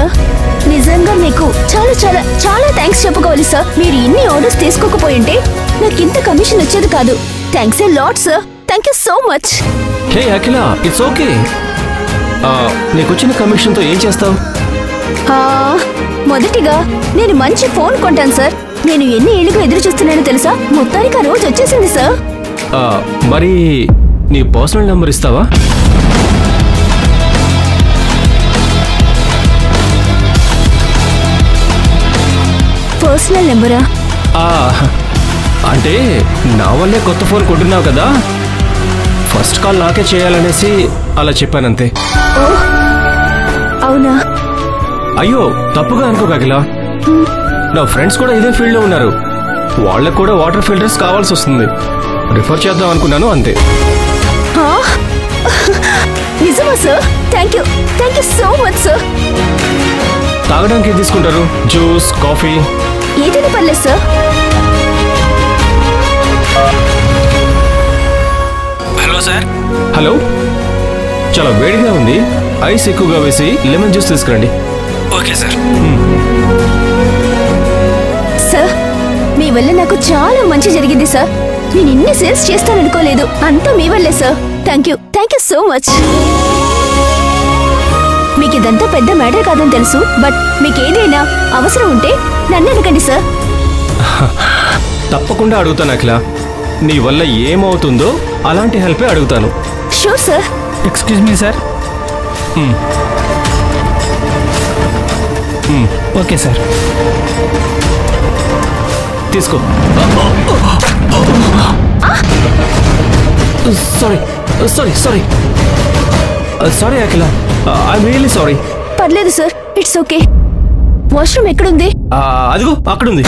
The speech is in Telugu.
సార్, నిజంగా మీకు చాలా చాలా చాలా థ్యాంక్స్ చెప్పుకోవాలి సార్. మీరు ఇన్ని ఆర్డర్స్ తీసుకోకపోయింటే నాకు ఇంత కమిషన్ వచ్చేది కాదు. Thanks a lot sir. Thank you so much. Hey Akhila, it's okay. నీకు వచ్చిన కమిషన్ తో ఏం చేస్తావు? మొదటిగా నేను మంచి ఫోన్ కొంటాను సార్. నేను ఎన్ని ఏళ్ళుగా ఎదురు చూస్తున్నానో తెలుసా? మొత్తానికి ఆ రోజు వచ్చేసింది సార్. మరి నీ పర్సనల్ నెంబర్ ఇస్తావా? పర్సనల్ నెంబరా? అంటే నా వల్లే కొత్త ఫోన్ కొంటున్నావు కదా, ఫస్ట్ కాల్ నాకే చేయాలనేసి అలా చెప్పానంతే. అవునా? అయ్యో తప్పుగా అనుకోక అఖిల, నా ఫ్రెండ్స్ కూడా ఇదే ఫీల్డ్ లో ఉన్నారు. వాళ్ళకు కూడా వాటర్ ఫిల్టర్స్ కావాల్సి వస్తుంది. రిఫర్ చేద్దాం అనుకున్నాను అంతే. నిజమా sir? Thank you so much sir. తాగడానికి ఏం తీసుకుంటారు? Juice, coffee? ఏదైనా పర్లేదు సార్. Hello sir. హలో, చాలా వేడిగా ఉంది, ఐస్ ఎక్కువగా వేసి లెమన్ జ్యూస్ తీసుకురండి. Okay sir. సార్, మీ వల్ల నాకు చాలా మంచి జరిగింది సార్. నేను ఇన్ని సేల్స్ చేస్తాననుకోలేదు. అంతా మీ వల్లే sir. Thank you so much. మీకు ఇదంతా పెద్ద మ్యాటర్ కాదని తెలుసు, బట్ మీకు ఏదైనా అవసరం ఉంటే నన్ను అడగండి సార్. తప్పకుండా అడుగుతాను అఖిల. నీ వల్ల ఏమవుతుందో అలాంటి హెల్పే అడుగుతాను. Sure sir. Excuse me sir. Okay sir. తీసుకో. Sorry Akhila, I'm really sorry. పర్లేదు సార్, ఇట్స్ ఓకే. వాష్రూమ్ ఎక్కడుంది? అదిగో అక్కడుంది.